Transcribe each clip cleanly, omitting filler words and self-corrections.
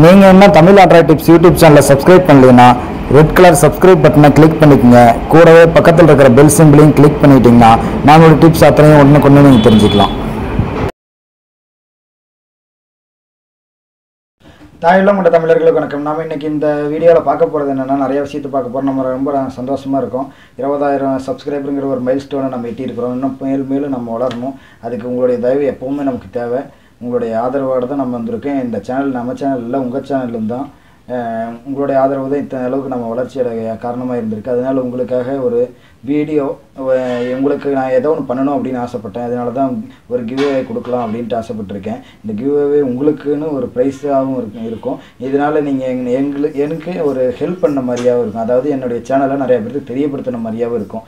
நீங்கள் என்ன Tamil Android tips YouTube சேனலை சப்ஸ்கிரைப் பண்ணலைன்னா ரெட் கலர் சப்ஸ்கிரைப் பட்டனை கிளிக் பண்ணிக்கோங்க. கூடவே பக்கத்தில் இருக்கிற பெல் சிம்பிளையும் கிளிக் பண்ணிட்டீங்கன்னா நம்மளோட டிப்ஸ் அத்தனையும் ஒன்றுக்கு நீங்கள் தெரிஞ்சுக்கலாம். தாயுள்ளம் கொண்ட தமிழர்களுக்கு வணக்கம். நாம் இன்றைக்கி இந்த வீடியோவில் பார்க்க போகிறது என்னென்னா, நிறைய விஷயத்தை பார்க்க போகிறோம். நம்ம ரொம்ப சந்தோஷமாக இருக்கும். 20,000 சப்ஸ்கிரைபருங்கிற ஒரு மைல் ஸ்டோனை நம்ம எட்டியிருக்கிறோம். இன்னும் மேலும் நம்ம வளரணும். அதுக்கு உங்களுடைய தயவு எப்போவுமே நமக்கு தேவை. உங்களுடைய ஆதரவோடு தான் நம்ம வந்திருக்கேன். இந்த சேனல் நம்ம சேனல் இல்லை, உங்கள் சேனலும் தான். உங்களுடைய ஆதரவு தான் இத்தனை அளவுக்கு நம்ம வளர்ச்சி அடைய காரணமாக இருந்திருக்கு. அதனால் உங்களுக்காக ஒரு வீடியோ, உங்களுக்கு நான் ஏதோ ஒன்று பண்ணணும் அப்படின்னு ஆசைப்பட்டேன். அதனால தான் ஒரு கிவ்அவே கொடுக்கலாம் அப்படின்ட்டு ஆசைப்பட்டிருக்கேன். இந்த கிவ்அவே உங்களுக்குன்னு ஒரு ப்ரைஸாகவும் இருக்கும். இதனால் நீங்கள் எனக்கு ஒரு ஹெல்ப் பண்ண மாதிரியாகவும் இருக்கும். அதாவது என்னுடைய சேனலை நிறைய பேருக்கு தெரியப்படுத்தின மாதிரியாகவும் இருக்கும்.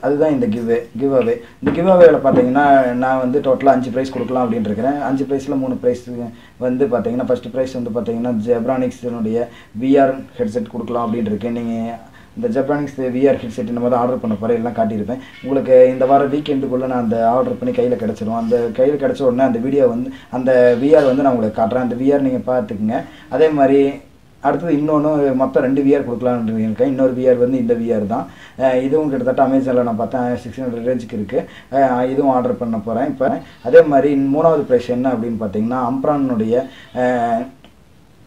அதுதான் இந்த கிவ்அவே. இந்த கிவ்அவேவில் பார்த்தீங்கன்னா, நான் வந்து டோட்டலாக 5 ப்ரைஸ் கொடுக்கலாம் அப்படின்னு இருக்கிறேன். 5 ப்ரைஸில் 3 ப்ரைஸ் வந்து பார்த்தீங்கன்னா, ஃபஸ்ட்டு ப்ரைஸ் வந்து பார்த்தீங்கன்னா ஜெப்ரானிக்ஸினுடைய விஆர் ஹெட்செட் கொடுக்கலாம் அப்படின்னு இருக்கேன். நீங்கள் இந்த ஜப்பானிக்ஸ் விஆர் ஹெட்செட் இந்த மாதிரி ஆர்டர் பண்ண போகிற எல்லாம் காட்டியிருப்பேன். உங்களுக்கு இந்த வாரம் வீக்கெண்டுக்குள்ளே நான் அந்த ஆர்டர் பண்ணி கையில் கிடச்சிடும். அந்த கையில் கிடச்ச உடனே அந்த வீடியோ வந்து அந்த விஆர் வந்து நான் உங்களுக்கு காட்டுறேன். அந்த விஆர் நீங்கள் பார்த்துக்குங்க. அதே மாதிரி அடுத்தது இன்னொன்று மொத்தம் 2 விஆர் கொடுக்கலான்னு இருக்கேன். இன்னொரு விஆர் வந்து இந்த விஆர் தான். இதுவும் கிட்டத்தட்ட அமேசானில் நான் பார்த்தேன் 600 ரேஞ்சுக்கு இருக்குது. இதுவும் ஆர்டர் பண்ண போகிறேன் இப்போ. அதே மாதிரி 3வது ப்ரைஸ் என்ன அப்படின்னு பார்த்தீங்கன்னா, அம்ப்ரானுடைய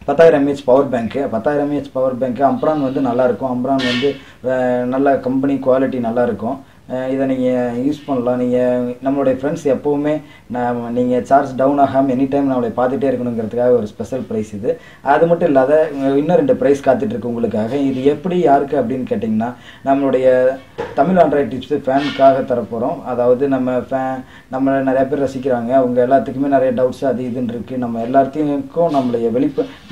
10,000 mAh பவர் பேங்க்கு. 10,000 mAh பவர் பேங்க்கு அம்ப்ரான் வந்து நல்லாயிருக்கும். அம்ப்ரான் வந்து நல்ல கம்பெனி குவாலிட்டி நல்லாயிருக்கும். இதை நீங்கள் யூஸ் பண்ணலாம். நீங்கள் நம்மளுடைய ஃப்ரெண்ட்ஸ் எப்போவுமே நீங்கள் சார்ஜ் டவுன் ஆகாமல் எனி டைம் நம்மளை பார்த்துட்டே இருக்கணுங்கிறதுக்காக ஒரு ஸ்பெஷல் ப்ரைஸ் இது. அது மட்டும் இல்லாத இன்னும் 2 ப்ரைஸ் காத்துட்ருக்கு உங்களுக்காக. இது எப்படி யாருக்கு அப்படின்னு கேட்டிங்கன்னா, நம்மளுடைய தமிழ் ஆண்ட்ராய்ட் டிப்ஸ் ஃபேனுக்காக தரப்போகிறோம். அதாவது நம்மளை நிறையா பேர் ரசிக்கிறாங்க. அவங்க எல்லாத்துக்குமே நிறைய டவுட்ஸ் அது இதுன்னு இருக்குது. நம்ம எல்லாத்தையும்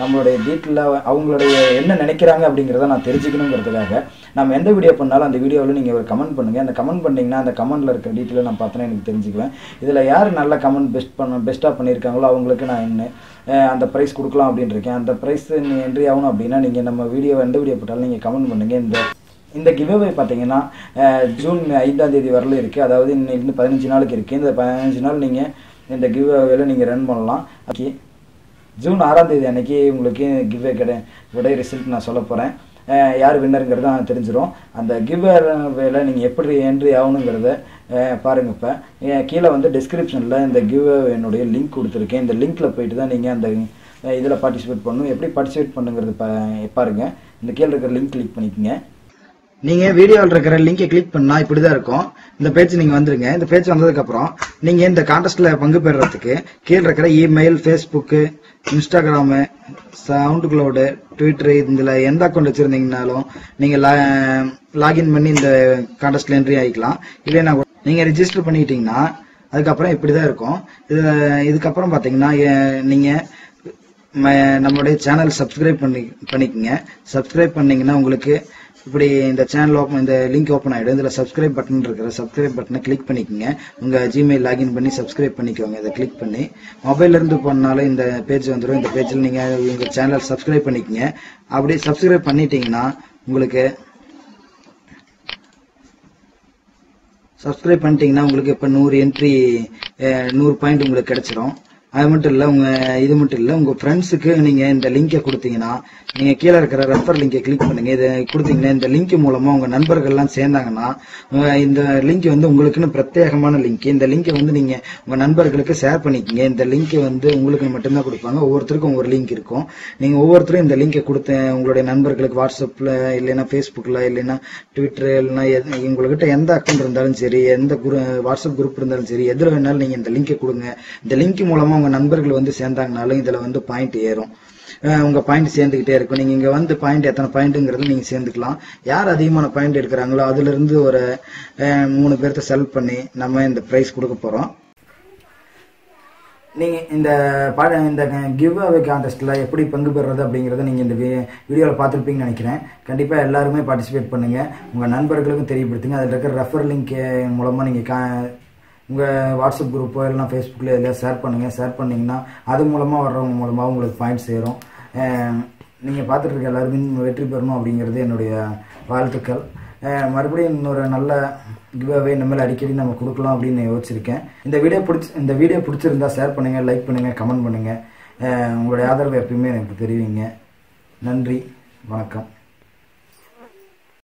நம்மளுடைய வீட்டில் அவங்களுடைய என்ன நினைக்கிறாங்க அப்படிங்கிறத நான் தெரிஞ்சுக்கணுங்கிறதுக்காக நம்ம எந்த வீடியோ பண்ணாலும் அந்த வீடியோவில் நீங்கள் ஒரு கமெண்ட் பண்ணுங்கள். அந்த கமெண்ட் பண்ணிங்கன்னா அந்த கமெண்டில் இருக்கிற டீட்டெயிலை நான் பார்த்தேன்னா எனக்கு தெரிஞ்சுக்குவேன். இதில் யார் நல்ல கமெண்ட் பெஸ்ட்டாக பண்ணியிருக்காங்களோ அவங்களுக்கு நான் அந்த ப்ரைஸ் கொடுக்கலாம் அப்படின்னு இருக்கேன். அந்த ப்ரைஸ் என்ட்ரி ஆகணும் அப்படின்னா நீங்கள் நம்ம எந்த வீடியோ போட்டாலும் நீங்கள் கமெண்ட் பண்ணுங்கள். இந்த கிவ்அவே பார்த்தீங்கன்னா ஜூன் 5ஆம் தேதி வரல இருக்குது. அதாவது இன்னும் 15 நாளுக்கு இருக்குது. இந்த 15 நாள் நீங்கள் இந்த கிவ்அவேல நீங்கள் ரன் பண்ணலாம். ஜூன் 6ஆம் தேதி அன்றைக்கி உங்களுக்கு கிவ்அவே ரிசல்ட் நான் சொல்ல போகிறேன். யார் வின்னருங்கிறத தெரிஞ்சிடும். அந்த கிவ்அவேல நீங்கள் எப்படி என்ட்ரி ஆகணுங்கிறத பாருங்கள். இப்போ கீழே வந்து டிஸ்கிரிப்ஷனில் இந்த கிவ்அவேனுடைய லிங்க் கொடுத்துருக்கேன். இந்த லிங்க்கில் போயிட்டு தான் நீங்கள் அந்த இதில் பார்ட்டிசிபேட் பண்ணணும். எப்படி பார்ட்டிசிபேட் பண்ணுங்கிறது பாருங்கள். இந்த கீழே இருக்கிற லிங்க் கிளிக் பண்ணிக்கோங்க. நீங்கள் வீடியோவில் இருக்கிற லிங்கை கிளிக் பண்ணால் இப்படி தான் இருக்கும். இந்த பேஜ் நீங்கள் வந்துடுங்க. இந்த பேஜ் வந்ததுக்கப்புறம் நீங்கள் இந்த கான்டெஸ்ட்டில் பங்கு பெறுறதுக்கு கீழே இருக்கிற email, Facebook, Instagram, sound cloud, Twitter, இதில் எந்த அக்கௌண்ட் வச்சுருந்தீங்கனாலும் நீங்கள் லாகின் பண்ணி இந்த கான்டெஸ்ட்டில் என்ட்ரி ஆகிக்கலாம். இல்லைன்னா நீங்கள் ரிஜிஸ்டர் பண்ணிக்கிட்டீங்கன்னா அதுக்கப்புறம் இப்படி தான் இருக்கும். இதுக்கப்புறம் பார்த்தீங்கன்னா நீங்கள் நம்மளுடைய சேனல் சப்ஸ்கிரைப் பண்ணிக்கோங்க. சப்ஸ்கிரைப் பண்ணிங்கன்னா உங்களுக்கு இப்படி இந்த சேனல் இந்த லிங்க் ஓப்பன் ஆகிடும். இதில் சப்ஸ்கிரைப் பட்டன் இருக்கிற சப்ஸ்கிரைப் பட்டனை கிளிக் பண்ணிக்கோங்க. உங்கள் ஜிமெயில் லாகின் பண்ணி சப்ஸ்கிரைப் பண்ணிக்கோங்க. இதை கிளிக் பண்ணி மொபைல்லேருந்து போனாலும் இந்த பேஜ் வந்துடும். இந்த பேஜில் நீங்கள் உங்கள் சேனல் சப்ஸ்கிரைப் பண்ணிக்கோங்க. அப்படி சப்ஸ்கிரைப் பண்ணிட்டீங்கன்னா உங்களுக்கு இப்போ 100 பாயிண்ட் உங்களுக்கு கிடைச்சிடும். அது மட்டும் இல்லை, உங்கள் ஃப்ரெண்ட்ஸுக்கு நீங்கள் இந்த லிங்கை கொடுத்தீங்கன்னா, நீங்கள் கீழே இருக்கிற ரெஃபர் லிங்கை கிளிக் பண்ணுங்கள். இதை கொடுத்தீங்கன்னா இந்த லிங்க் மூலமாக உங்கள் நண்பர்கள்லாம் சேர்ந்தாங்கன்னா இந்த லிங்க் வந்து உங்களுக்குன்னு பிரத்யேகமான லிங்க். இந்த லிங்கை வந்து நீங்கள் உங்கள் நண்பர்களுக்கு ஷேர் பண்ணிக்கிங்க. இந்த லிங்க் வந்து உங்களுக்கு மட்டும்தான் கொடுப்பாங்க. ஒவ்வொருத்தருக்கும் ஒரு லிங்க் இருக்கும். நீங்கள் ஒவ்வொருத்தரும் இந்த லிங்கை கொடுத்து உங்களுடைய நண்பர்களுக்கு வாட்ஸ்அப்பில் இல்லைன்னா ஃபேஸ்புக்கில் இல்லைன்னா ட்விட்டர் இல்லைன்னா உங்கள்கிட்ட எந்த அக்கௌண்ட் இருந்தாலும் சரி, எந்த வாட்ஸ்அப் குரூப் இருந்தாலும் சரி, எதில் வேணாலும் நீங்கள் இந்த லிங்கை கொடுங்க. இந்த லிங்க் மூலமாக உங்கள் நண்பர்கள் வந்து சேர்ந்தாங்கனாலும் இதில் வந்து பாயிண்ட் ஏறும். உங்கள் பாயிண்ட் சேர்ந்துக்கிட்டே இருக்கும். நீங்கள் இங்கே வந்து பாயிண்ட் எத்தனை பாயிண்ட்டுங்கிறது நீங்கள் சேர்ந்துக்கலாம். யார் அதிகமான பாயிண்ட் எடுக்கிறாங்களோ அதிலிருந்து ஒரு 3 பேர்த்த செலக்ட் பண்ணி நம்ம இந்த ப்ரைஸ் கொடுக்க போகிறோம். நீங்கள் இந்த கிவ்அவே கான்டெஸ்ட்டில் எப்படி பங்கு பெறுறது அப்படிங்கிறத நீங்கள் இந்த வீடியோவில் பார்த்துருப்பீங்கன்னு நினைக்கிறேன். கண்டிப்பாக எல்லாருமே பார்ட்டிசிபேட் பண்ணுங்கள். உங்கள் நண்பர்களுக்கும் தெரியப்படுத்துங்க. அதில் இருக்கிற ரெஃபர் லிங்க் மூலமாக நீங்கள் உங்கள் வாட்ஸ்அப் குரூப்போ இல்லைனா ஃபேஸ்புக்கில் எதில் ஷேர் பண்ணுங்கள். ஷேர் பண்ணிங்கன்னா அது மூலமாக வர்றவங்க மூலமாக உங்களுக்கு பாயிண்ட் சேரும். நீங்கள் பார்த்துட்டு இருக்க எல்லாருமே வெற்றி பெறணும் அப்படிங்கிறது என்னுடைய வாழ்த்துக்கள். மறுபடியும் இன்னொரு நல்ல கிவ்அவே இனிமேல் அடிக்கடி நம்ம கொடுக்கலாம் அப்படின்னு யோசிச்சிருக்கேன். இந்த வீடியோ பிடிச்சிருந்தா ஷேர் பண்ணுங்கள், லைக் பண்ணுங்கள், கமெண்ட் பண்ணுங்கள். உங்களுடைய ஆதரவு எப்பயுமே எனக்கு தெரிவிங்க. நன்றி, வணக்கம்.